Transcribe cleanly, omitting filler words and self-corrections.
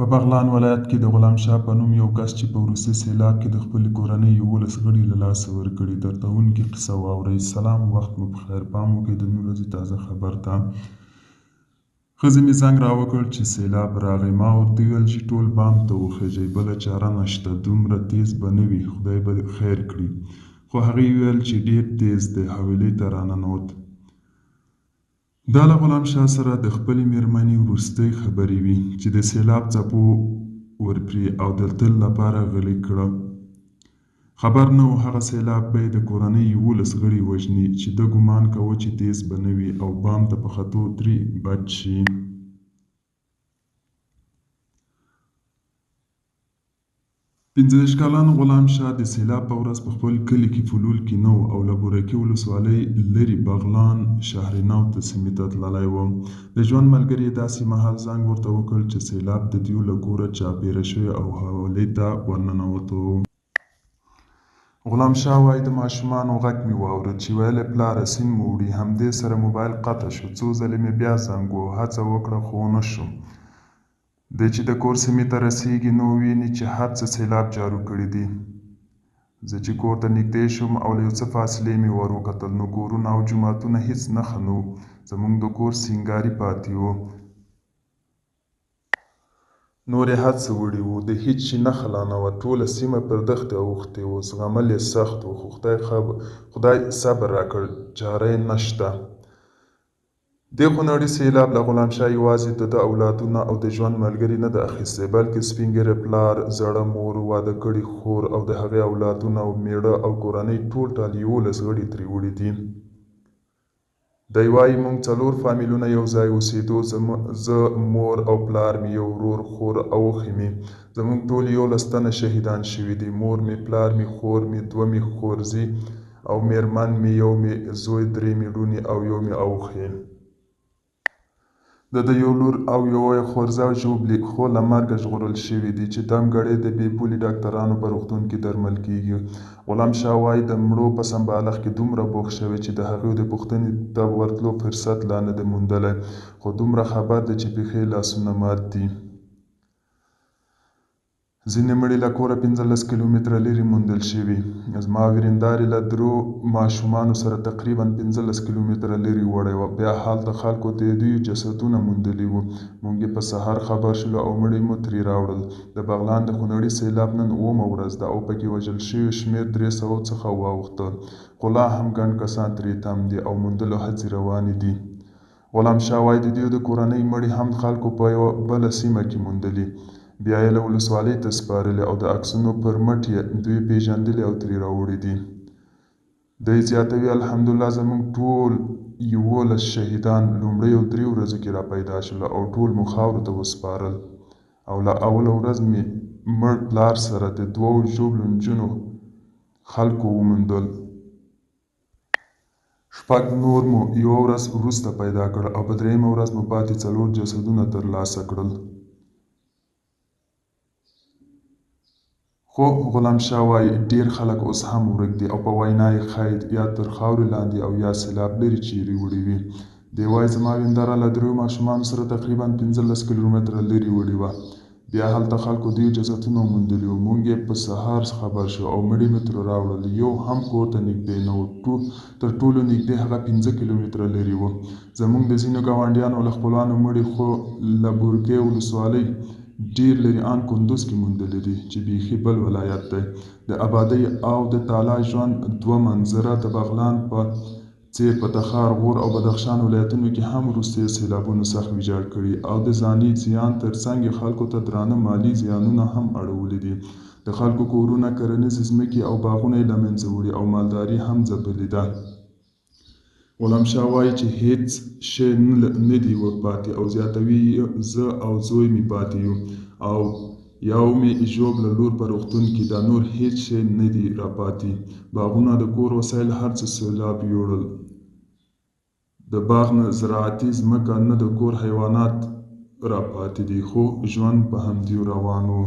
په بغلان ولایت کې د غلام شاه په نوم یو کس چې په وروستي سیلاب کې د خپلې کورنۍ 11 غړي له لاسه ورکړي دردونکې قصه واورئ. سلام، وخت مو پخیر. پام وکړئ د نن ورځې تازه خبر ته. ښځې مې زنګ راوکړ چې سیلاب راغی. ما ورته وویل چې ټول بام ته وخیژئ، بله چاره نشته، دومره تیز به نه وي، خدای به خیر کړي. خو هغې وویل چې ډېر تیز دی. حویلۍ ته راننوت. دا له غلام شاه سره د خپلې مېرمنې وروستۍ خبرې وې چې د سیلاب څپو ورپرې او د تل لپاره غلې کړه. خبر نه و هغه سیلاب به یې د کورنۍ 11 غړي وژني چې ده ګمان کاوه چې تیز به نه وي او بام ته په ختو ترې بچ شي. 15 کلن غلام شاه د سیلاب په ورځ په خپل کلي کې فلول کې نه و او له بورکې ولسوالۍ لرې بغلان شهرنو ته سیمې ته تللی و. د ژوند ملګري یې داسې مهال زنګ ورته وکړ چې سیلاب د دوی له کوره چاپېره شوی او حویلۍ ته ورننوتو. غلام شاه وایي د ماشومانو غږ مې واورېد چې ویل یې پلاره سیند مو وړي. همدې سره موبایل قطع شو. څو ځلې مې بیا زنګ ووهه، هڅه وکړه خو ونه شو. دی چې د کور سیمې ته رسېږي نو ویني چې هر څه سیلاب جارو کړي دي. زه چې کور ته نږدې شوم او له یو څه فاصلې مې ور وکتل نو کورونه او جوماتونه هېڅ نښه نه و. زموږ د کور سینګاري پاتې و. نور یې هر څه وړي وو. د هېڅ شي نښه لا نه وه. ټوله سیمه پر دښتې اوښتې وه. زغمل یې سخت و، خو خدای صبر راکړ، چاره یې نشته. دې خونړي سیلاب له غلام شاه یوازې د اولادونه او د ژوند ملګري نه ده اخیستی، بلکې سپین ږیری پلار، زړه مور، واده کړې خور او د هغې اولادونه او مېړه او کورنۍ ټول 11 غړي ترې وړي دي. دی وایي موږ 4 فامیلونه یو ځای اوسېدو. زه، مور او پلار مې، یو ورور، خور او اوښې مې. زموږ ټول 11 تنه شهیدان شوي دي. مور مې، پلار مې، خور مې، 2 مې خورزي او مېرمن مې، یو مې زوی، 3 مې لوڼې او یو مې اوښې. د یو لور او یوه یې خورزه ژوبلې خو له مرګه ژغورل شوي دي چې دمګړی د بې پولې ډاکټرانو په روغتون کې درمل کېږي. غلام شاه وایي د مړو په سمبالښت کې دومره بوخت شوی چې د هغوی د پوښتنې ته ورتلو فرصت لا نه دی موندلی، خو دومره خبر دی چې پښې لاسونه مات دي. ځینې مړي له کوره 15 کیلومتره لرې موندل شوي. زما ورېندارې له 3 ماشومانو سره تقریبا 15 کیلومتره لرې وړی وه. بیا هلته خلکو د دوی جسدونه موندلي وو. موږ یې په سهار خبر شولو او مړي مو ترې راوړل. د بغلان د خونړي سیلاب نن 8مه ورځ ده او پکې وژل شویو شمېر 300 څخه واوښته، خو لا هم ګڼ کسان ترې تم دي او موندلو هڅې روانې دي. غلام شاه وایي د دوی د کورنۍ مړي هم خلکو په یوه بله سیمه کې موندلي، بیا یې له ولسوالۍ ته سپارلي او د عکسونو پر مټ یې دوی پیژندلي او ترې راوړي دي. دی زیاتوي الحمدلله زموږ ټول 11 شهیدان لومړیو 3 ورځو کې را پیدا شول او ټول مو خاورو ته وسپارل او له اوله ورځ مې مړ پلار سره د 2 ژوبلو نجونو خلکو وموندل. 6 نور مو یوه ورځ وروسته پیدا کړل او په 3مه ورځ مو پاتې 4 جسدونه ترلاسه کړل. خو غلام شاه وایي ډېر خلک اوس هم ورک دي او په وینا یې خیر یا تر خاورې لاندې او یا سیلاب لرې چیرې وړي وي. دی وایي زما وینداره له 3 ماشومانو سره تقریبا 15 کیلومتره لرې وړي وه. بیا هلته خلکو دوی جسدونه موندلي وو. موږ یې په سهار خبر شو او مړي مې ترې راوړل. یو هم کور ته نږدې نه و. تر ټولو نږدې هغه 15 کیلومتره لرې و. زموږ د ځینو ګاونډیانو له خپلوانو مړي خو له بورکې ولسوالۍ ډېر لرې ان کندوز کې موندلي دي چې بیخي بل ولایت دی. د ابادۍ او د تالا ژوند 2 منظره د بغلان په څېر په تخار، غور او بدخشان ولایتونو کې هم وروستیو سیلابونو سخت ویجاړ کړي او د ځاني زیان ترڅنګ یې خلکو ته درانه مالي زیانونه هم اړولي دي. د خلکو کورونه، کرنیزې ځمکې او باغونه یې له منځه وړي او مالداري هم ځپلې ده. غلام شاه وایي چې هېڅ شی نه دی ورپاتې او زیاتوي زه او زوی مې پاتې یو او یو مې ژوبله لور په روغتون کې ده. نور هېڅ شی نه دی راپاتې. باغونه، د کور وسایل، هر څه سیلاب یوړل. د باغ نه زراعتي ځمکه نه د کور حیوانات راپاتې دي، خو ژوند په همدې روان و.